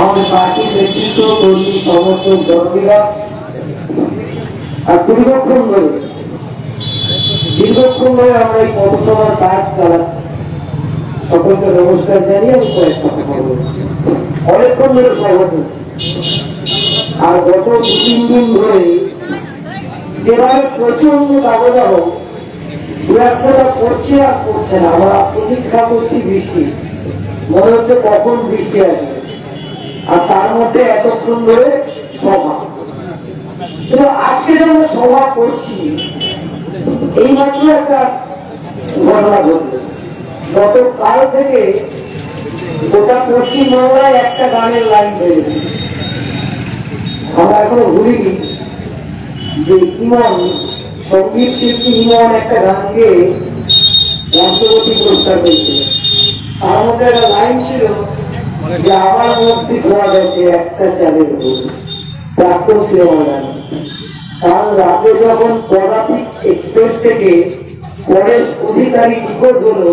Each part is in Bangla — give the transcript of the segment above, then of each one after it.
আমাদের পার্টির নেতৃত্ব, কর্মী, সমর্থক, জনগণরা আর দীর্ঘক্ষণ ধরে আমরা এই পৌরসভার কাজ চালাচ্ছি। সকলকে নমস্কার জানিয়ে আমি কয়েক কথা বলবো। অনেকক্ষণ ধরে সভা আর গত 2-3 দিন ধরে যেভাবে প্রচন্ড দাবদাহ দু এক ফোঁটা পড়ছে আর পড়ছে না। আমরা প্রতীক্ষা করছি বৃষ্টি, মনে হচ্ছে কখন বৃষ্টি আসবে, আর তার মধ্যে এতক্ষণ ধরে সভা। কিন্তু আজকে যখন সভা করছি এই মাত্র একটা ঘটনা ঘটল। গতকাল থেকে গোটা পশ্চিমবাংলায় একটা গানের লাইন বেড়েছে। আমরা এখনো ভুলিনি যে ইমন, সঙ্গীত শিল্পী ইমন একটা গান গিয়ে রাষ্ট্রপতি পুরস্কার পেয়েছিল। তার মধ্যে একটা লাইন ছিল যে আমার মধ্যে ধোয়া গেছে একটা চালের ভুল, প্রাক্তন সিনেমা গান। কারণ রাতে যখন পদাতিক এক্সপ্রেস থেকে পরেশ অধিকারী নিখোঁজ হলো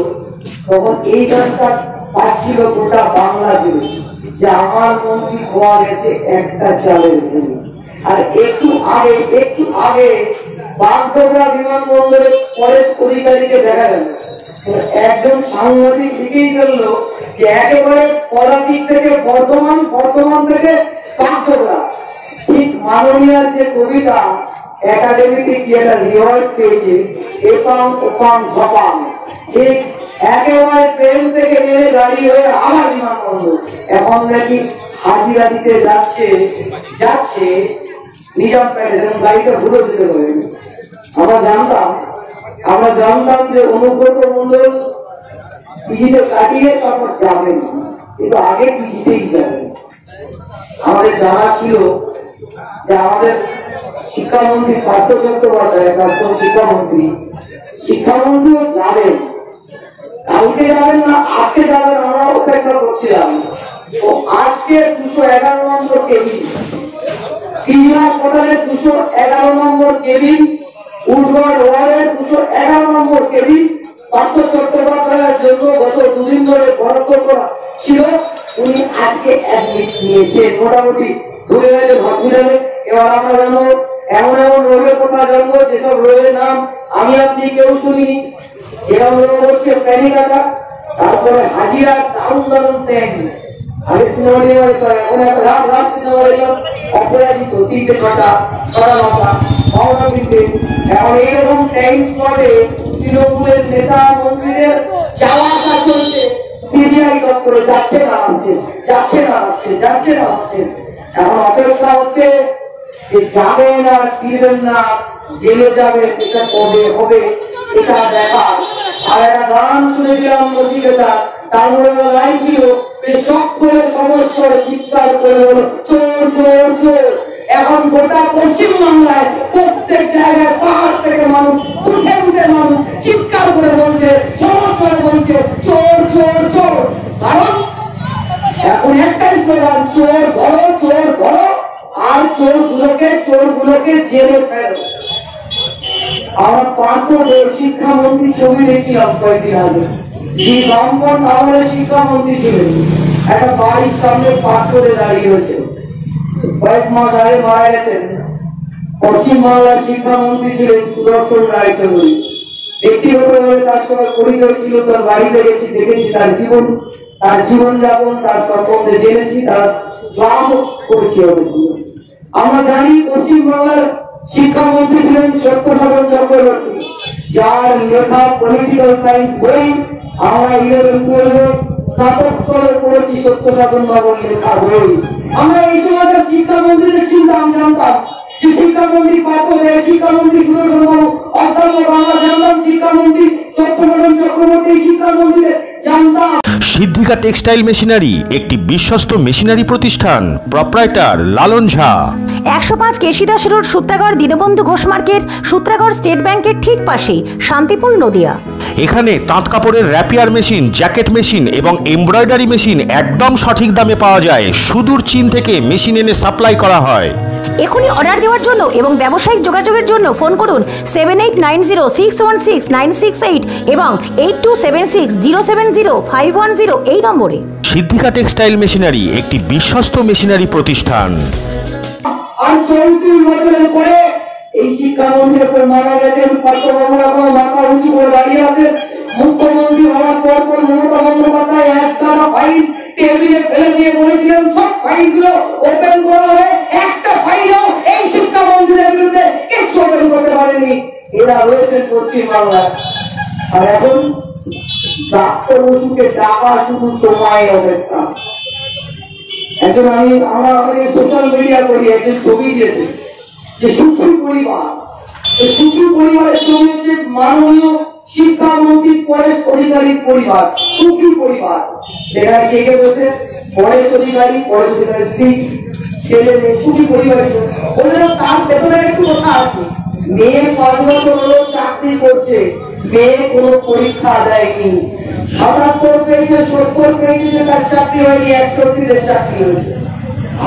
তখন এই গানটা পাচ্ছিল গোটা বাংলা জুড়ে যে আমার মন্ত্রী খোয়া গেছে একটা চালের ভুল। আর একটু আগে বাগডোগরা বিমানবন্দরে পরেশ অধিকারীকে দেখা গেল একজন সাংবাদিক লিখেই ফেললো যে একেবারে পদাতিক থেকে বর্ধমান থেকে বাগডোগরা। ঠিক মাননীয়ার যে কবিতা একাডেমিতে কি একটা রিওয়ার্ড পেয়েছে, এপাং ওপাং ধপাং, ঠিক একেবারে ট্রেন থেকে নেমে গাড়ি হয়ে আবার বিমানবন্দর। এখন নাকি হাজিরা দিতে যাচ্ছে নিজাম প্যালেস, গাড়িটা ঘুরে দিতে পারে। আমরা জানতাম যে অনুব্রত মন্ডল পিজিতে কাটিয়ে তারপর যাবেন, কিন্তু আগে পিজিতেই যাবেন। আমাদের জানা ছিল যে আমাদের শিক্ষামন্ত্রী পার্থ চট্টোপাধ্যায়, প্রাক্তন শিক্ষামন্ত্রীও যাবেন, কালকে যাবেন না আজকে যাবেন, আমরা অপেক্ষা করছিলাম। তো আজকে 211 নম্বর কেবিন, হাসপাতালের 211 নম্বর কেবিন, উডগড় ওয়ার্ডের 211 নম্বর কেবিন পার্থ চট্টোপাধ্যায়ের জন্য গত 2 দিন ধরে বরাদ্দ করা ছিল। উনি আজকে অ্যাডমিট নিয়েছেন, মোটামুটি ধরে গেছে হসপিটালে। এবার আমরা জানবো এমন রোগের কথা জানবো যেসব রোগের নাম আমি আপনি কেউ শুনিনি। এরকম রোগ হচ্ছে প্যানিক অ্যাটাক, তারপরে হাজিরা দারুণ ট্যাঙ্ক, আগে সিনেমা নিয়ে এখন একটা লাভ সিনেমা এলাম অপরাজিত 3টে ছটা মাওনা বিদ্যে। এখন এইরকম টাইম স্পটে তৃণমূলের নেতা মন্ত্রীদের যাওয়া আসা চলছে, সিবিআই দপ্তরে যাচ্ছে না আসছে। এখন অপেক্ষা হচ্ছে যে যাবে না ফিরবেন না, জেলে যাবে, এটা কবে হবে এটা দেখা। আর একটা গান শুনেছিলাম নচিকেতা, তার মধ্যে লাইন ছিল সকলের সমস্যার চিৎকার করে বলো চোর চোর চোর। এখন গোটা পশ্চিমবাংলায় প্রত্যেক জায়গায় পাহাড় থেকে মানুষ উঠে মানুষ চিৎকার করে বলছে, সমস্যার বলছে চোর চোর চোর। কারণ এখন একটাই স্লোগান, চোর ধরো আর চোরগুলোকে জেলে ফেলো। আমার প্রাক্তন শিক্ষামন্ত্রী ছবি দেখছিলাম কয়েকদিন আগে, যে বামপন্থ আমলের শিক্ষামন্ত্রী ছিলেন, একটা বাড়ির সামনে পাথরে দাঁড়িয়ে হয়েছে, কয়েক মাস আগে মারা গেছেন। পশ্চিমবাংলার শিক্ষামন্ত্রী ছিলেন সুদর্শন রায়চৌধুরী। ব্যক্তিগতভাবে তার সঙ্গে পরিচয় ছিল, তার বাড়িতে গেছি, দেখেছি তার জীবনযাপন, তার সম্বন্ধে জেনেছি, তার ক্লাসও করেছি। আমরা জানি পশ্চিমবাংলার শিক্ষামন্ত্রী ছিলেন সত্যসাধন চক্রবর্তী, যার লেখা পলিটিক্যাল সায়েন্স বই আমরা 11-12 স্নাতক স্তরে পড়েছি। সত্যসাধন বাবুর লেখা বই আমরা এই সময় শিক্ষামন্ত্রীদের চিন্তাম, জানতাম যে শিক্ষামন্ত্রী পার্থ, শিক্ষামন্ত্রী সুদর্শন বাবু অধ্যাপক, আমরা জানতাম শিক্ষামন্ত্রী সত্যসাধন চক্রবর্তী, শিক্ষামন্ত্রীদের জানতাম। সিদ্ধিকা টেক্সটাইল মেশিনারি একটি বিশ্বস্ত মেশিনারি প্রতিষ্ঠান, proprietor Lalan Jha. 105 Keshidas road, Sutragarh, Dinabandhu Ghosh market, Sutragarh state ব্যাংকের ঠিক পাশে, শান্তিপুর, নদিয়া। এখানে তাঁত কাপড়ের র্যাপিয়ার মেশিন, জ্যাকেট মেশিন এবং এমব্রয়ডারি মেশিন একদম সঠিক দামে পাওয়া যায়। সুদূর চীন থেকে মেশিন এনে সাপ্লাই করা হয়। এখনই অর্ডার দেওয়ার জন্য এবং ব্যবসায়িক যোগাযোগের জন্য ফোন করুন 7890616968 এবং 8276070510 এই নম্বরে। সিদ্ধিকা টেক্সটাইল মেশিনারি একটি বিশ্বস্ত মেশিনারি প্রতিষ্ঠান। আর 34 বছরের পরে এই শিক্ষামন্ত্রী উপর মারা গেছেন, পার্থবাবুরা কোনো মাথা উঁচু করে দাঁড়িয়ে আছেন। মুখ্যমন্ত্রী হওয়ার পর মমতা বন্দ্যোপাধ্যায় একটা ফাইল টেবিলে ফেলে দিয়ে বলেছিলেন সব ফাইলগুলো ওপেন করা হবে, একটা ফাইলও এই শিক্ষামন্ত্রীদের বিরুদ্ধে কিছু ওপেন করতে পারেনি। এরা রয়েছেন পশ্চিমবাংলায়। আর এখন ডাক্তার বসুকে ডাকা শুধু সময় অপেক্ষা। এখন আমরা সোশ্যাল মিডিয়া করি, একজন ছবি দিয়েছে যে সুখী পরিবার, এই সুখী পরিবারের ছবি হচ্ছে মাননীয় শিক্ষামন্ত্রীর পরেশ অধিকারীর পরিবার, সুখী পরিবার। যেখানে কে কে বসে পরেশ অধিকারী, পরেশ অধিকারীর স্ত্রী, ছেলে মেয়ে, সুখী পরিবারের। বললাম তার ভেতরে একটু কথা আছে। মেয়ে 5 বছর হলো চাকরি করছে, মেয়ে কোনো পরীক্ষা দেয়নি, 77 পেয়েছে, 70 পেয়েছে, তার চাকরি হয়নি, 61 চাকরি হয়েছে।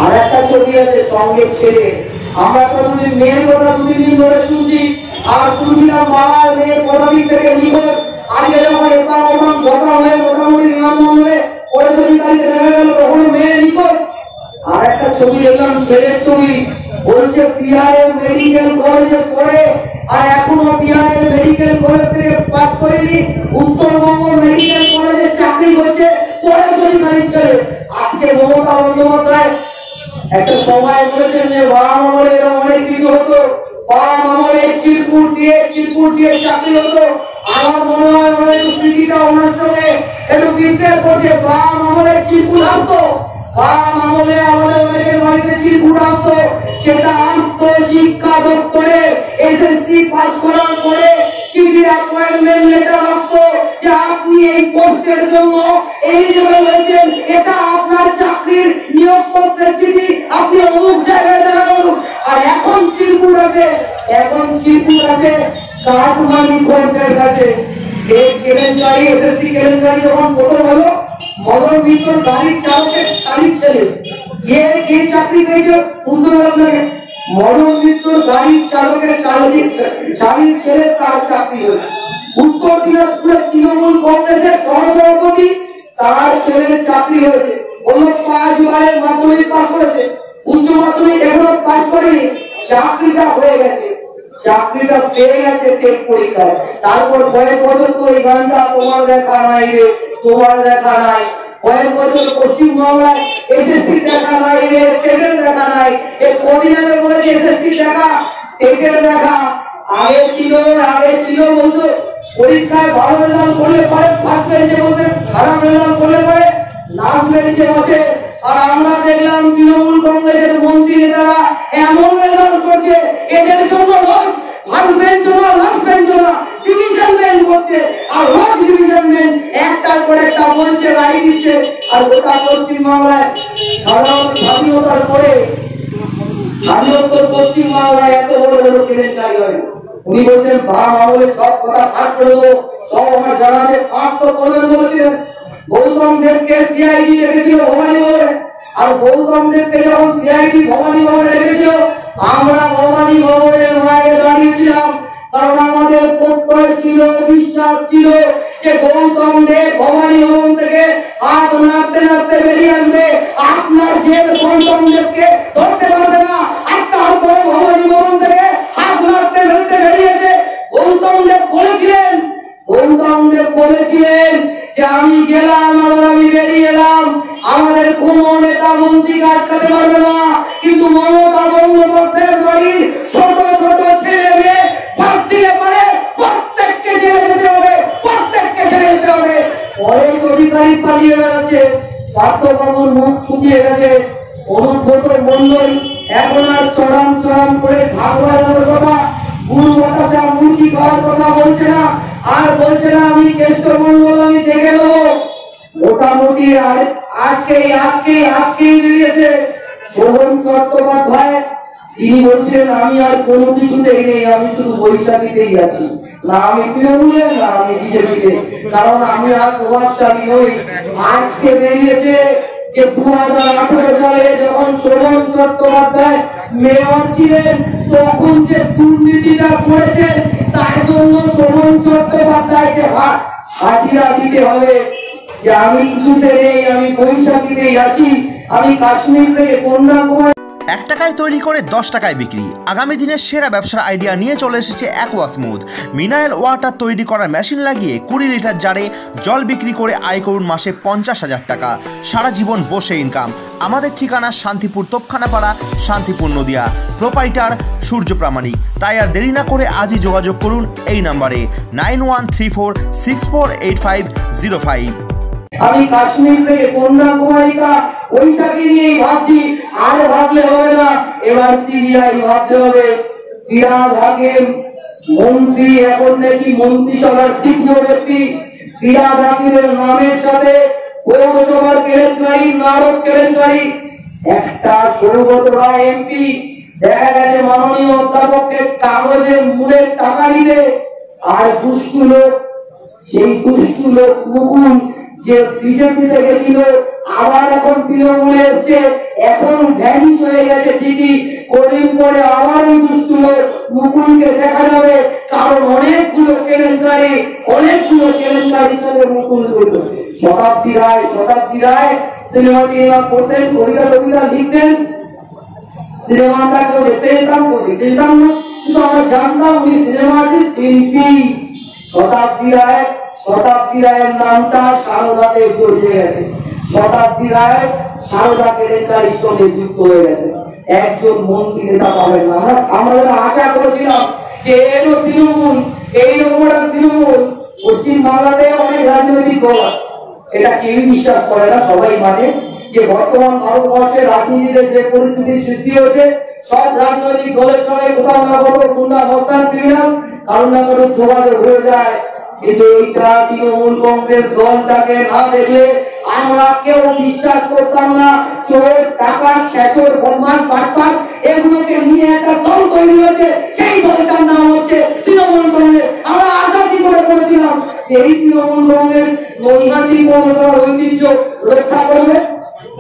আর একটা ছবি আছে সঙ্গে ছেলে। আমরা তো মেয়ের কথা 2 দিন ধরে শুনছি, আর শুনছিলাম বাবার মেয়ের পদবী থেকে নিখোঁজ। আজকে যখন এটা ওখান কথা হয়ে মোটামুটি বিমানবন্দরে পরেশ অধিকারীকে দেখা গেল তখন মেয়ে নিখোঁজ। আর একটা ছবি দেখলাম ছেলের ছবি, বলছে বিহারের মেডিকেল কলেজে পড়ে আর এখনো বিহারের মেডিকেল কলেজ থেকে পাস করেনি, উত্তরবঙ্গ মেডিকেল কলেজে চাকরি করছে পরেশ অধিকারীর ছেলে। আজকে মমতা বন্দ্যোপাধ্যায় একটা সময় বলেছেন যে বাবা আমলে এরকম অনেক কিছু হতো, বাবা আমলে চিরকুট দিয়ে চাকরি হতো। আমার মনে হয় অনেক স্মৃতিটা ওনার সঙ্গে একটু বিস্তার করছে। বাবা আমলে চিরকুট আসতো, বাবা আমলে আমাদের অনেকের বাড়িতে চিরকুট আসতো, সেটা আসতো শিক্ষা দপ্তরে। এসএসসি পাস করার পরে চিঠি অ্যাপয়েন্টমেন্ট লেটার আসতো যে আপনি এই পোস্টের জন্য এলিজিবল হয়েছেন, এটা আপনার চাকরির নিয়োগপত্রের চিঠি, আপনি অমুক জায়গায় দেখা করুন। আর এখন চিরকুট আছে কাঠমানি কোর্টের কাছে। এই কেলেঙ্কারি, এসএসসি কেলেঙ্কারি যখন প্রথম হলো, মদন মিত্র গাড়ির চালকের শাড়ির ছেলে কে চাকরি পেয়েছে উত্তরবঙ্গে, মদন মিত্র গাড়ির চালকের শাড়ির ছেলে, তার চাকরি হয়েছে। উত্তর দিনাজপুরের তৃণমূল কংগ্রেসের সহসভাপতি, তার ছেলের চাকরি হয়েছে। অন্য 5 বারের মাধ্যমিক পাস করেছে, উচ্চ মাধ্যমিক এখনো পাস করেনি, চাকরিটা হয়ে গেছে, চাকরিটা পেয়ে গেছে টেট পরীক্ষায়। তারপর কয়েক বছর তো এই গানটা তোমার দেখা নাই রে, তোমার দেখা নাই, কয়েক বছর পশ্চিমবাংলায় এসএসসি দেখা নাই রে, টেটের দেখা নাই। এই কদিন আগে বলেছে এসএসসি দেখা, টেটের দেখা। আগে ছিল বলতো পরীক্ষায় ভালো রেজাল্ট করলে পরে ফার্স্ট বেঞ্চে বসে, খারাপ রেজাল্ট করলে পরে লাস্ট বেঞ্চে বসে। আর আমরা দেখলাম তৃণমূল কংগ্রেসের মন্ত্রী নেতারা এমন রেজাল্ট করছে, এদের জন্য রোজ ফার্স্ট বেঞ্চ না, লাস্ট বেঞ্চ না, ডিভিশন বেঞ্চ করছে। আর রোজ ডিভিশন বেঞ্চ একটার পর একটা বলছে, রায় দিচ্ছে। আর গোটা পশ্চিমবাংলায় স্বাধীনতার পরে স্বাধীনোত্তর পশ্চিমবাংলায় এত বড় বড় কেলেঙ্কারি হয়। উনি বলছেন বাম আমলে সব কথা ফাঁস করে দেবো, সব আমার জানা আছে, ফাঁস তো করবেন বলেছিলেন। গৌতম দেবকে সিআইডি রেখেছিল ভবানী ভবনে, আর গৌতম দেবকে যখন সিআইডি ভবানী ভবনে রেখেছিল, আমরা ভবানী ভবনের বাইরে দাঁড়িয়েছিলাম, কারণ আমাদের প্রত্যয় ছিল, বিশ্বাস ছিল যে গৌতম দেব ভবানী ভবন থেকে হাত নাড়তে নাড়তে বেরিয়ে আসবে, আপনার জেল গৌতম দেবকে ধরতে পারবে না। আর তারপরে ভবানী ভবন থেকে হাত নাড়তে নাড়তে বেরিয়েছে। গৌতম দেব বলেছিলেন যে আমি গেলাম, আমি বেরিয়ে এলাম, আমাদের কোনো নেতা মন্ত্রীকে আটকাতে পারবে না। কিন্তু মমতা বন্দ্যোপাধ্যায়ের বাড়ির ছোট ছোট ছেলে মেয়ে দিলে পরে প্রত্যেককে জেলে যেতে হবে, প্রত্যেককে জেলে যেতে হবে। পরেশ অধিকারী পালিয়ে বেড়াচ্ছে, পার্থবাবুর মুখ শুকিয়ে গেছে, অনুব্রত মন্ডল এখন আর চড়াম করে ভাগবাজারের কথা, গুরু বাতাসা মূর্তি খাওয়ার কথা বলছে না, আর বলছে না আমি কেষ্ট মন্ডল আমি দেখে নেবো। মোটামুটি আজকে বেরিয়েছে শোভন চট্টোপাধ্যায়, তিনি বলছেন আমি আর কোনো কিছুতেই নেই, আমি শুধু বৈশাখীতেই আছি, না আমি তৃণমূলে, না আমি বিজেপিতে, কারণ আমি আর প্রভাবশালী নই। আজকে বেরিয়েছে যে 2018 সালে যখন শোভন চট্টোপাধ্যায় মেয়র ছিলেন, তখন যে দুর্নীতিটা করেছেন তার জন্য শোভন চট্টোপাধ্যায়কে হাজিরা দিতে হবে। যে আমি কিছুতে নেই, আমি বৈশাখীতেই আছি, আমি কাশ্মীর থেকে কন্যাকুমারী। 1 টাকায় তৈরি করে 10 টাকায় বিক্রি। আগামী দিনের সেরা ব্যবসার আইডিয়া নিয়ে চলে এসেছে অ্যাকোয়া স্মুথ। মিনারেল ওয়াটার তৈরি করার মেশিন লাগিয়ে 20 লিটার জারে জল বিক্রি করে আয় করুন মাসে 50,000 টাকা। সারা জীবন বসে ইনকাম। আমাদের ঠিকানা শান্তিপুর তোপখানাপাড়া, শান্তিপুর নদিয়া। প্রোপাইটার সূর্য প্রামাণিক। তাই আর দেরি না করে আজই যোগাযোগ করুন এই নাম্বারে 9134648505। আমি কাশ্মীর থেকে কন্যাকুমারিকা বৈশাখী নিয়েই ভাবছি, আর ভাবলে হবে না, এবার সিরিয়ায় ভাবতে হবে। বিরাট হাকিম মন্ত্রী, এখন নাকি মন্ত্রিসভার তৃতীয় ব্যক্তি। বিরাট হাকিমের নামের সাথে পৌরসভার কেলেঙ্কারি, নারদ কেলেঙ্কারি। একটা সৌগত রায় এমপি দেখা গেছে মাননীয় অধ্যাপককে কাগজে মুড়ে টাকা দিতে, আর দুষ্টু লোক, সেই দুষ্টু লোক মুকুল যে বিজেপিতে গেছিল, আবার এখন তৃণমূলে এসছে, এখন ভ্যানিশ হয়ে গেছে ঠিকই, কদিন পরে আবার এই দুষ্টু লোক মুকুলকে দেখা যাবে, কারণ অনেকগুলো কেলেঙ্কারি সঙ্গে মুকুল ছিল। শতাব্দী রায় সিনেমাটি এবার করতেন, কবিতা লিখতেন। সিনেমাটা কেউ দেখতে যেতাম, লিখতে যেতাম না, কিন্তু আমরা জানতাম উনি সিনেমাটির শিল্পী। শতাব্দী রায়ের নামটা সারদাতে জড়িয়ে গেছে। শতাব্দী রায় সারদা কেলেঙ্কারির সঙ্গে যুক্ত হয়ে গেছে। একজন মন্ত্রী নেতা পাবেন না। আমরা যারা আশা করেছিলাম যে এলো তৃণমূল, এইরকম একটা তৃণমূল। পশ্চিম বাংলাতে অনেক রাজনৈতিক দল আছে, এটা কেউ বিশ্বাস করে না, সবাই মানে যে বর্তমান ভারতবর্ষের রাজনীতিতে যে পরিস্থিতির সৃষ্টি হয়েছে, সব রাজনৈতিক দলের সঙ্গে কোথাও না কোথাও গুন্ডা হত্যার ক্রিমিনাল কারণ না কোনো যোগাযোগ হয়ে যায়। কিন্তু এইটা তৃণমূল কংগ্রেস দলটাকে না দেখলে আমরা কেউ বিশ্বাস করতাম না। চোর, টাকা, ছেচর, বদমাশ, বাটপাট এগুলোকে নিয়ে একটা দল তৈরি হয়েছে, সেই দলটার নাম হচ্ছে তৃণমূল কংগ্রেস। আমরা আশা কি করে করেছিলাম যে এই তৃণমূল কংগ্রেস নৈহাটি পৌরসভার ঐতিহ্য রক্ষা করবে।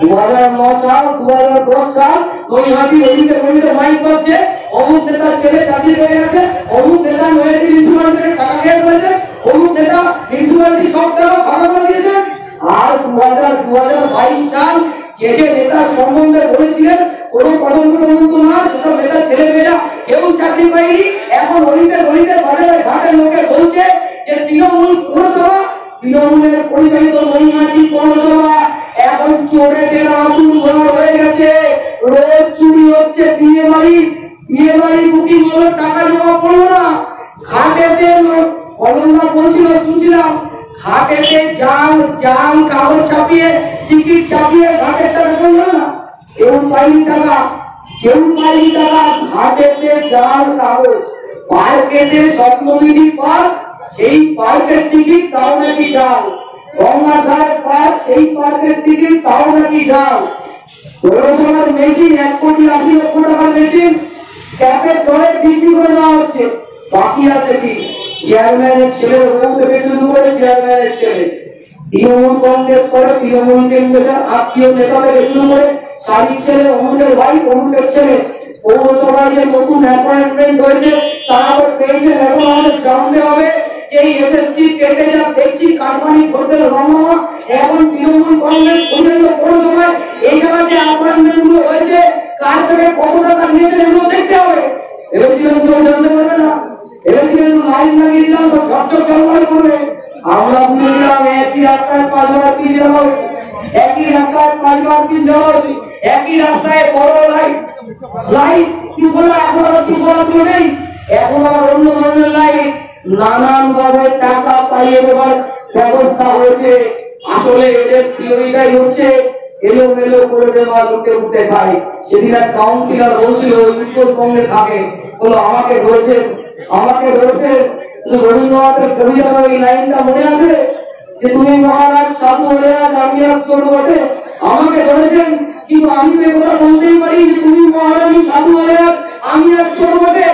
2009 সাল 2010 সাল নৈহাটি অভিতে মাইক করছে, অমুক নেতার ছেলে চাকরি হয়ে গেছে, অমুক নেতা নৈহাটি মিউনিসিপালিটি থেকে টাকা খেয়ে ফেলেছে, অমুক নেতা মিউনিসিপালিটি সব টাকা ভাড়া করে দিয়েছে। আর 2022 সাল যে নেতার সম্বন্ধে বলেছিলেন কোন তদন্ত না, সেসব নেতার ছেলে মেয়েরা কেউ চাকরি পায়নি। এখন অলিতে বাজারে ঘাটে লোকে বলছে যে তৃণমূল পৌরসভা, তৃণমূলের পরিচালিত নৈহাটি পৌরসভা এখন চোরেদের আসুন ঘর হয়ে গেছে। রোজ চুরি হচ্ছে, বিয়ে বাড়ি বুকিং হলো, টাকা জমা পড়লো না। ঘাটেতে কলমদা বলছিল, শুনছিলাম ঘাটেতে জাল কাগজ ছাপিয়ে, টিকিট ছাপিয়ে ঘাটের টাকা করলো না, কেউ পাইনি টাকা। ঘাটেতে জাল কাগজ, পার্কেতে স্বপ্নবিধি পার্ক, সেই পার্কের টিকিট তাও নাকি জাল। গঙ্গাধার পার্ক, সেই পার্কের টিকিট তাও নাকি জাল। পৌরসভার মেশিন 1,80,00,000 টাকার মেশিন ক্যাপের দরে বিক্রি করে দেওয়া হচ্ছে। বাকি আছে কি? চেয়ারম্যানের ছেলের বউ থেকে শুরু করে চেয়ারম্যানের ছেলে, তৃণমূল কংগ্রেস করে, তৃণমূল কংগ্রেসের আত্মীয় নেতা থেকে শুরু করে শাড়ির ছেলে, অমুকের ভাই, অমুকের ছেলে। পৌরসভায় যে নতুন অ্যাপয়েন্টমেন্ট হয়েছে তারা তো পেয়েছেন, এখন আমাদের জানতে হবে এই এসএসসি কেটে যা দেখছি কারবানি করতে রমা, এখন তৃণমূল কংগ্রেস পরিচালিত পৌরসভায় এই জায়গায় যে অ্যাপয়েন্টমেন্ট গুলো হয়েছে কার থেকে কত টাকা নিয়েছে এগুলো দেখতে হবে। ভেবেছিলাম কেউ জানতে পারবে না, ভেবেছিলেন লাইন লাগিয়ে দিলাম তো ঝটঝট জলবায়ু করবে। আমরা বুঝে দিলাম একই রাস্তায় 5 বার পিল জ্বালা হবে, একই রাস্তায় 5 বার পিল জ্বালা হবে, একই রাস্তায় বড় লাইট কি বলে এখন আর কি বলা নেই, এখন আবার অন্য ধরনের লাইট, নানান ভাবে টাকা পাইয়ে দেওয়ার ব্যবস্থা হয়েছে। আসলে এদের থিওরিটাই হচ্ছে এলোমেলো করে দেওয়া, লুটে উঠতে খায়। সেদিন এক কাউন্সিলর বলছিল উত্তরবঙ্গে থাকে, বলো আমাকে ধরেছে রবীন্দ্রনাথের কবিতার ওই লাইনটা মনে আছে যে তুমি মহারাজ সাধু হলে আজ আমি আর চোর বটে, আমাকে ধরেছেন কিন্তু আমি তো কথা বলতেই পারি যে তুমি মহারাজ সাধু হলে আজ আমি আর চোর বটে।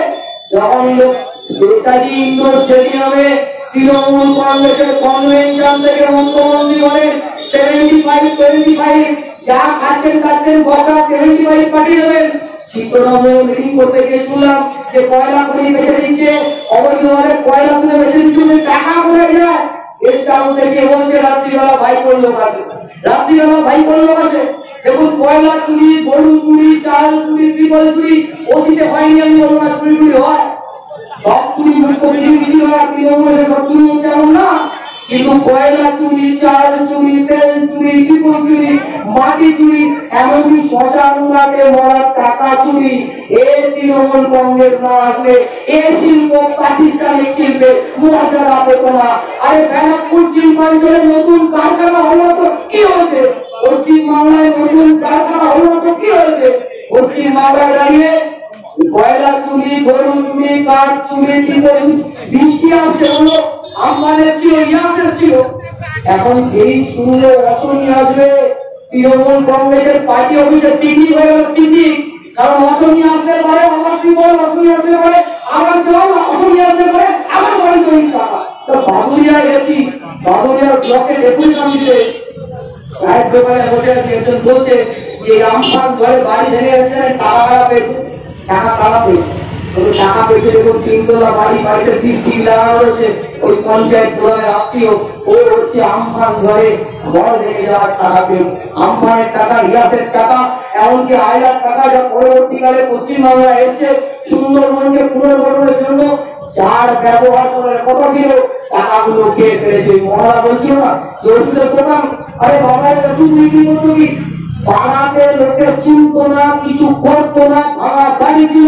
যখন নেতাজি ইন্ডোর স্টেডিয়ামে তৃণমূল কংগ্রেসের কনভেনশন থেকে মুখ্যমন্ত্রী বলেন 75 যা খাচ্ছেন কথা 75 পাঠিয়ে দেবেন। শিক্ষকরা মিটিং করতে গিয়ে শুনলাম যে কয়লা খনি বেঁচে দিচ্ছে, অবৈধভাবে কয়লা খুলে বেঁচে দিচ্ছে, টাকা করে যায়। এর কারণ থেকে বলছে রাত্রিবেলা ভাই লোক আছে, রাত্রিবেলা ভাই লোক আছে। দেখুন কয়লা চুরি, গরু চুরি, চাল চুরি, বিপল চুরি অতীতে হয়নি আমি বলবো না, চুরি চুরি হয়, সব চুরি ছিল না, তৃণমূলের সব চুরি হচ্ছে এমন না, কিন্তু কয়লা চুরি, চাল চুরি, তেল চুরি, বিপল চুরি, মাটি চুরি, এমনকি শ্মশানকে মরার টাকা চুরি, এই তৃণমূল কংগ্রেস না আসলে এই শিল্প প্রাতিষ্ঠানিক শিল্পে মর্যাদা পেত না। আরে ব্যারাকপুর শিল্পাঞ্চলে নতুন কারখানা হলো তো কি হয়েছে? পশ্চিম বাংলায় নতুন কারখানা হলো তো কি হয়েছে? পশ্চিম বাংলায় দাঁড়িয়ে কয়লা চুরি, গরু চুরি, কাঠ চুরি, বৃষ্টি আসছে হলো আমদানের ছিল, ইয়াসের ছিল। এখন এই শুনলে অসনি আসবে, তৃণমূল কংগ্রেসের পার্টি অফিসে পিকনিক হয়ে গেল, পিকনিক। কারণ অসনি আসতে পারে, আমার শিবল অসনি আসতে পারে, আমার জল অসনি আসতে পারে, আমার বাড়ি তৈরি টাকা। তো বাদুরিয়া গেছি, বাদুরিয়ার ব্লকে ডেপুটি কমিশনে চায়ের দোকানে বসে আছে, একজন বলছে যে আমফান ঘরে বাড়ি ভেঙে গেছে, টাকা কাটা পেয়েছে, টাকা কাটা পেয়েছে, টাকা পেয়েছে। দেখুন 3 তলা বাড়ি, বাড়িতে বৃষ্টি লাগানো রয়েছে, ওই পঞ্চায়েত প্রধানের আত্মীয় ও হচ্ছে আমফান ঘরে ঘর ভেঙে যাওয়ার টাকা পেয়ে, আমফানের টাকা, ইয়াসের টাকা, এমনকি আয়লার টাকা যা পরবর্তীকালে পশ্চিমবাংলায় এসছে সুন্দরবনকে পুনর্গঠনের জন্য যার ব্যবহার করে কত ছিল টাকাগুলো খেয়ে ফেলেছে। মহারা বলছিল না ওষুধের দোকান, আরে বাবা ওষুধ বিক্রি করতো কি? পাড়াতে লোকে চিনত না, কিছু করতো না, ভাঙা বাড়ি ছিল,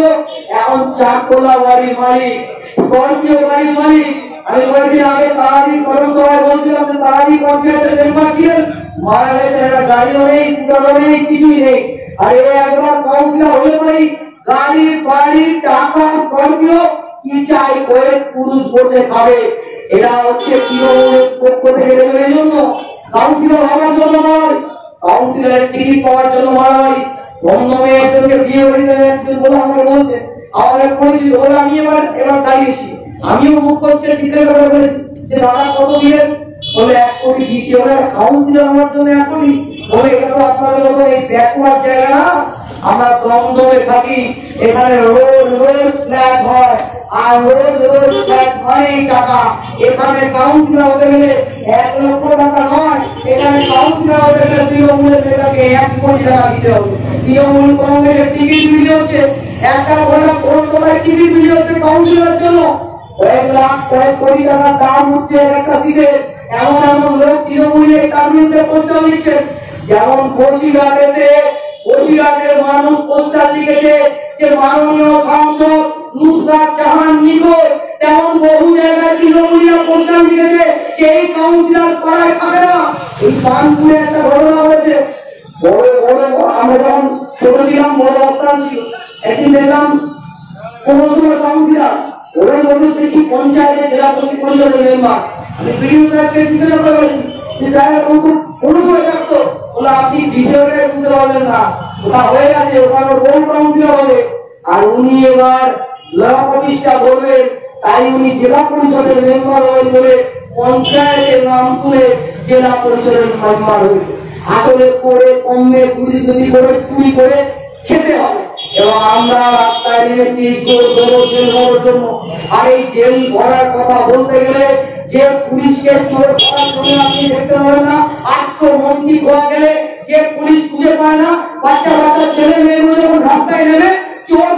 এখন 4 তলা বাড়ির মালিক, স্কর্পিও বাড়ির মালিক। আমি কয়েকদিন আগে তারাদি করণ সভায় বলছিলাম যে তারাদি পঞ্চায়েতের মেম্বার ছিলেন, মারা গেছে, একটা গাড়িও নেই, স্কুটারও নেই, কিছুই নেই। আর এ একবার কাউন্সিলর হলে পরেই গাড়ি, বাড়ি, টাকা, স্কর্পিও কি চাই করে পুরুষ ভোটে খাবে। এটা হচ্ছে তৃণমূলের পক্ষ থেকে এই জন্য কাউন্সিলর হওয়ার জন্য নয়, কাউন্সিলরের টিকিট পাওয়ার জন্য মারামারি। বন্ধমে একজনকে বিয়ে করে দেবে, একজন বলে আমাকে বলছে আমাদের পরিচিত বলে, আমি এবার দাঁড়িয়েছি, আমিও মুখ করতে জিজ্ঞাসা করে বলেছি যে দাদা কত দিলেন? বলে 1 কোটি দিয়েছি। ওরা কাউন্সিলর আমার জন্য 1 কোটি? বলে এটা তো আপনাদের মতো এই ব্যাকওয়ার্ড জায়গা না, আমরা দমদমে থাকি, এখানে রোজ রোজ ফ্ল্যাট হয়, আর রোজ রোজ ফ্ল্যাট মানেই টাকা। এখানে কাউন্সিলর হতে গেলে 1 লক্ষ টাকা নয়, এখানে কাউন্সিলর হতে গেলে তৃণমূলের নেতাকে 1 কোটি টাকা দিতে হবে। তৃণমূল কংগ্রেসের টিকিট বিলি হচ্ছে, একটা কোন সময় টিকিট বিলি হচ্ছে কাউন্সিলরের জন্য, কয়েক লাখ কয়েক কোটি টাকা দাম হচ্ছে একটা সিটে। এমন এমন লোক তৃণমূলের তার বিরুদ্ধে পোস্টার লিখছে, যেমন বসিরহাটের মানুষ পোস্টার লিখেছে যে মাননীয় সাংসদ নুসরাত জাহান নিখোঁজ, তেমন বহু জায়গায় তৃণমূলীরা পোস্টার লিখেছে যে এই কাউন্সিলর পাড়ায় থাকে না। এই কানপুরে একটা ঘটনা হয়েছে, আমরা যখন ছোট ছিলাম বড় অবস্থান ছিল, একদিন দেখলাম 15 কাউন্সিলর, ওর মধ্যে দেখি পঞ্চায়েতের জেলা পরিষদের মেম্বার। আমি ভিডিও সাহেবকে জিজ্ঞাসা করে বলেছি যে সাহেব অনুসরণ থাকতো, বলে আপনি ভিডিওটা বুঝতে পারলেন না, ওটা হয়ে গেছে, ওখানে কোন কাউন্সিলর হবে। আর উনি এবার ল প্রতিষ্ঠা করবেন, তাই উনি জেলা পরিষদের মেম্বার হয়ে বলে পঞ্চায়েতের নাম তুলে জেলা পরিষদের মেম্বার হয়েছে। আসলে করে কমে গুলি করে চুরি করে খেতে হবে। এবং আমরা রাস্তায় নেমেছি জেল ভরার জন্য। আর এই জেল ভরার কথা বলতে গেলে যে পুলিশকে চোর ধরার জন্য আপনি দেখতে পাবেন না, আজকে মন্ত্রী হওয়া গেলে যে পুলিশ খুঁজে পায় না, বাচ্চা বাচ্চা ছেলে মেয়েগুলো যখন রাস্তায় নেমে চোর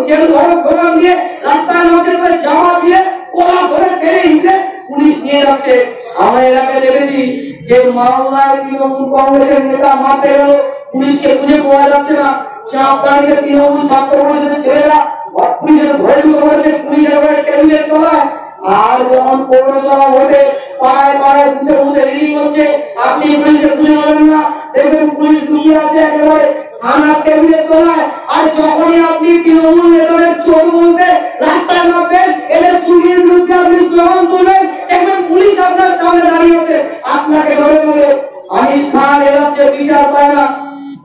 জেল ভরার দিয়ে রাস্তায় নামছে, তাদের জামা ছিঁড়ে কলা ধরে টেনে হিঁচড়ে পুলিশ নিয়ে যাচ্ছে। আমরা এলাকায় দেখেছি যে মালদায় তৃণমূল কংগ্রেসের নেতা মারতে গেল, পুলিশকে খুঁজে পাওয়া যাচ্ছে না, চাপ দাঁড়িয়ে তৃণমূল ছাত্র পরিষদের ছেলেরা পুলিশের ঘরে ঢুকে পড়েছে, পুলিশের ঘরে টেবিলের তলায়। আর যখন পৌরসভা ভোটে পাড়ায় পাড়ায় বুঝে বুঝে রিলিং হচ্ছে, আপনি পুলিশকে খুঁজে পাবেন না, দেখবেন পুলিশ ঢুকে আছে একেবারে থানার টেবিলের তলায়। আর যখনই আপনি তৃণমূল নেতাদের চোর বলতে রাস্তায় নামবেন, এদের চুরির বিরুদ্ধে আপনি স্লোগান তুলবেন, দেখবেন পুলিশ আপনার সামনে দাঁড়িয়েছে, আপনাকে ধরে বলে আনিস খান এ রাজ্যে বিচার পায় না।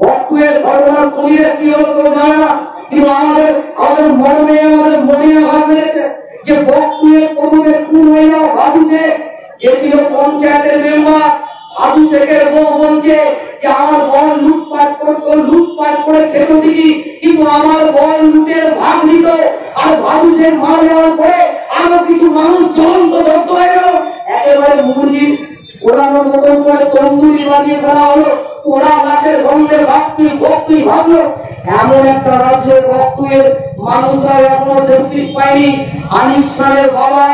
বটকুয়ের ঘটনা শুনিয়ে কি হলো কেউ জানে না, কিন্তু আমাদের মর্মে আমাদের মনে ভাব মেরেছে যে বটকুয়ের প্রথমে খুন হয়ে যাওয়া ভাদু শেখ, যে ছিল পঞ্চায়েতের মেম্বার, ভাদু শেখের বউ বলছে যে আমার বল লুটপাট করতো, লুটপাট করে খেত ঠিকই, কিন্তু আমার বল লুটের ভাগ নিত। আর ভাদু শেখ মারা যাওয়ার পরে আরো কিছু মানুষ জ্বলন্ত দগ্ধ হয়ে গেল, একেবারে মুরগির ওড়ানোর মতন করে তন্দুরি বানিয়ে ফেলা হলো, ওরা গাছের গন্ধে ভক্তি ভক্তি ভাবলো। এমন একটা রাজ্যের ভক্তের মানুষরা এখনো জাস্টিস পায়নি। আনিস খানের বাবা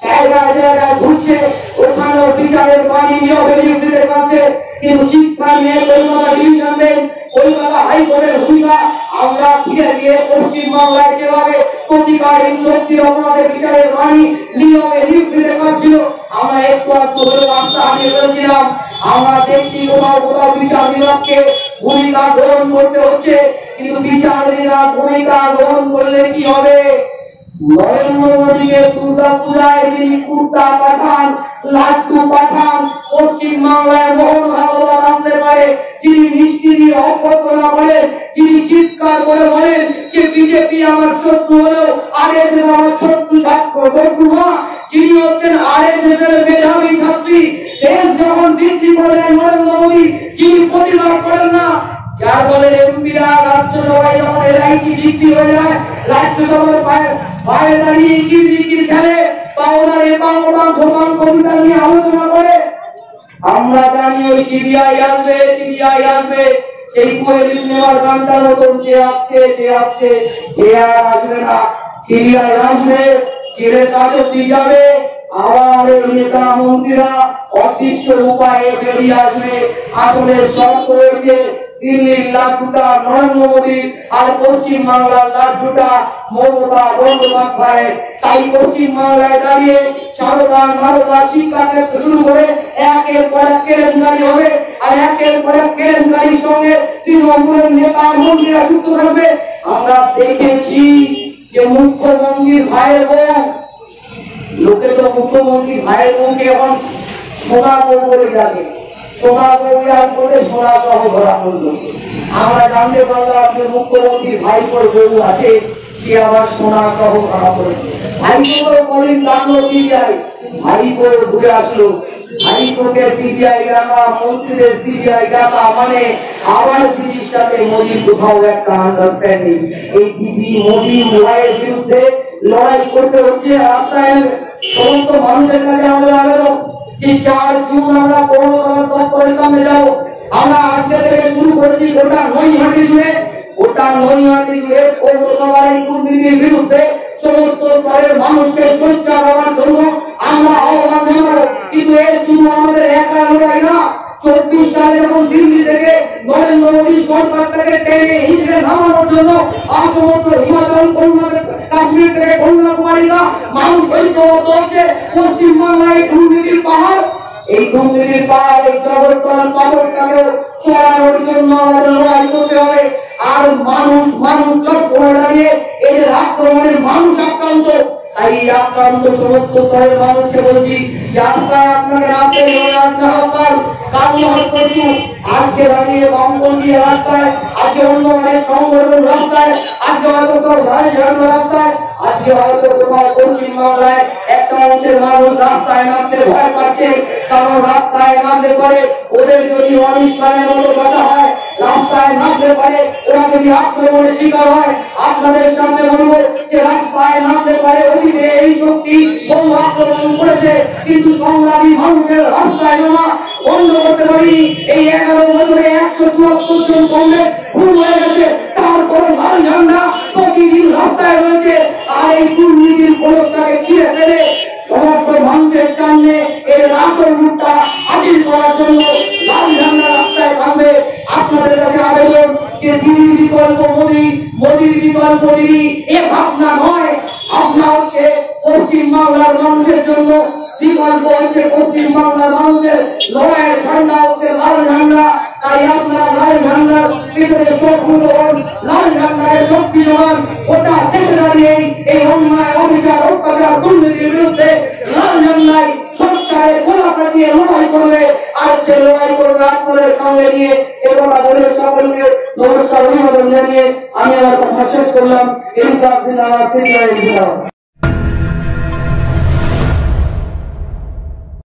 জায়গায় জায়গায় ঘুরছে, ওখানেও বিচারের বাণী নিয়োগের কাছে, কিন্তু শিক্ষা নিয়ে কলকাতা ডিভিশন বেঞ্চ, কলকাতা হাইকোর্টের ভূমিকা আমরা ফিরে গিয়ে পশ্চিমবাংলায় যেভাবে প্রতিকারহীন শক্তির অপরাধের বিচারের বাণী নিয়মে নিয়োগের কাজ ছিল, আমরা একটু একটু হলেও রাস্তা হারিয়ে ফেলছিলাম। আমরা দেখছি কোথাও কোথাও বিচার বিভাগকে ভূমিকা গ্রহণ করতে হচ্ছে, কিন্তু বিচারীরা ভূমিকা গ্রহণ করলে কি হবে? নরেন্দ্র মোদীকে দুর্গা পূজায় যিনি কুর্তা পাঠান, লাড্ডু পাঠান, পশ্চিমবাংলায় মোহন ভাগবত আনতে পারে, যিনি মিষ্টি দিয়ে অভ্যর্থনা করেন, যিনি চিৎকার করে বলেন যে বিজেপি আমার শত্রু হলেও আরএসএস আমার শত্রু ছাত্র শত্রু না, যিনি হচ্ছেন আরএসএস এর মেধাবী ছাত্রী, দেশ যখন বিক্রি করে দেন নরেন্দ্র মোদী, যিনি প্রতিবাদ করেন না, যার দলের এমপিরা রাজ্যসভায় যখন এলআইসি বিক্রি হয়ে যায়, রাজ্যসভার বাইরে দাঁড়িয়ে কিরকির খেলে, পাওনারে পাওনা ভোটান কবিতা নিয়ে আলোচনা করে। আমরা জানি ওই সিবিআই আসবে, সিবিআই আসবে, সেই কোয়েলি নেওয়ার গানটার মতন সে আসছে, সে আর আসবে না। সিবিআই আসবে, ছেড়ে কাজে দিয়ে যাবে, আবার নেতা মন্ত্রীরা অদৃশ্য উপায়ে বেরিয়ে আসবে। আসলে শর্ত হয়েছে দিল্লির লাড্ডুটা নরেন্দ্র মোদী আর পশ্চিমবাংলার লাড্ডুটা মমতা বন্দ্যোপাধ্যায়। তাই পশ্চিমবাংলায় দাঁড়িয়ে সারদা নারদা শিক্ষা থেকে শুরু করে একের পর এক কেলেঙ্কারি হবে, আর একের পর এক কেলেঙ্কারির সঙ্গে তৃণমূলের নেতা মন্ত্রীরা যুক্ত থাকবে। আমরা দেখেছি যে মুখ্যমন্ত্রীর ভাইয়ের বউ, লোকে তো মুখ্যমন্ত্রী ভাইয়ের বউকে এখন সোনা বউ বলে ডাকে, সোনা বউ আর করে সোনা সহ ধরা পড়লো। আমরা জানতে পারলাম যে মুখ্যমন্ত্রীর ভাইপোর বউ আছে, সে আবার সোনা সহ ধরা পড়েছে। ভাইপোর বলেন ডাকলো সিবিআই, ভাইপোর ঘুরে আসলো। হাইকোর্টে সিবিআই ডাকা, মন্ত্রীদের সিবিআই ডাকা মানে আবার জিনিসটাতে মোদীর কোথাও একটা আন্ডারস্ট্যান্ডিং। এই দিদি মোদী উভয়ের বিরুদ্ধে লড়াই করতে হচ্ছে। রাস্তায় সমস্ত মানুষের কাছে আমাদের আবেদন যে 4 জুন আমরা পৌরসভার দপ্তরের সামনে যাবো। আমরা আজকে থেকে শুরু করেছি গোটা নৈহাটি জুড়ে পৌরসভার এই দুর্নীতির বিরুদ্ধে সমস্ত স্তরের মানুষকে সোচ্চার হওয়ার জন্য আমরা আহ্বান জানাবো। কিন্তু এর শুধু আমাদের একা লড়াই না, 24 সালে যখন দিল্লি থেকে নরেন্দ্র মোদী সরকারটাকে টেনে হিঁচড়ে নামানোর জন্য সমস্ত হিমাচল, কাশ্মীর থেকে কন্যাকুমারীরা মানুষ ঐক্যবদ্ধ হচ্ছে। পশ্চিমবাংলায় দুর্নীতির পাহাড়, এই দুর্নীতির পাহাড়, এই জগত্তর পাথরটাকে সরানোর জন্য আমাদের লড়াই করতে হবে। আর মানুষ চট করে দাঁড়িয়ে এদের আক্রমণের মানুষ আক্রান্ত। তাই আক্রান্ত সমস্ত স্তরের মানুষকে বলছি যে রাস্তায় আপনাকে রাতে আসতে হবে। কারণ হচ্ছে আজকে দাঁড়িয়ে বামপন্থী রাস্তায়, আজকে অন্য অনেক সংগঠন রাস্তায়, আজকে হয়তো তোর ভাই রাস্তায়, আজকে হয়তো কোথাও পশ্চিমবাংলায় একটা অংশের মানুষ রাস্তায় নামতে ভয় পাচ্ছে। কারণ রাস্তায় নামতে পারে ওদের যদি অনিষ্কানের মতো কথা হয়, রাস্তায় নামতে পারে ওরা যদি আক্রমণের শিকার হয়। আপনাদের সামনে বলবো যে রাস্তায় নামতে পারে অতীতে এই শক্তি বহু আক্রমণ করেছে, কিন্তু সংগ্রামী মানুষের রাস্তায় নামা বন্ধ করতে পারি। এই 11 বছরে 174 জন কংগ্রেস খুন হয়ে গেছে, তারপরে লাল ঝান্ডা প্রতিদিন রাস্তায় রয়েছে। আর এই দুর্নীতির ফলকটাকে ঘিরে ফেলে সমস্ত মানুষের সামনে এর আসল রূপটা হাজির করার জন্য লাল ঝান্ডা রাস্তায় থাকবে। আপনাদের কাছে আবেদন যে দিদির বিকল্প মোদী, মোদীর বিকল্প দিদি, এ ভাবনা নয়। ভাবনা হচ্ছে পশ্চিমবাংলার মানুষের জন্য, বিকল্প হচ্ছে পশ্চিমবাংলার মানুষের লড়াইয়ের ঝান্ডা হচ্ছে লাল ঝান্ডা। তাই আপনারা লাল ঝান্ডার ভিতরে চোখমুখ হন, লাল ঝান্ডায় শক্তি জোগান। ওটা দেশে দাঁড়িয়ে এই অন্যায়, অবিচার, অত্যাচার, দুর্নীতির বিরুদ্ধে লাল ঝান্ডায় সরকারের গোলা কাটিয়ে লড়াই করবে। আর সে লড়াই করবে আপনাদের সঙ্গে নিয়ে। একথা বলে সকলকে নমস্কার, অভিবাদন জানিয়ে আমি আমার কথা শেষ করলাম। ইনসাফ দিন আমার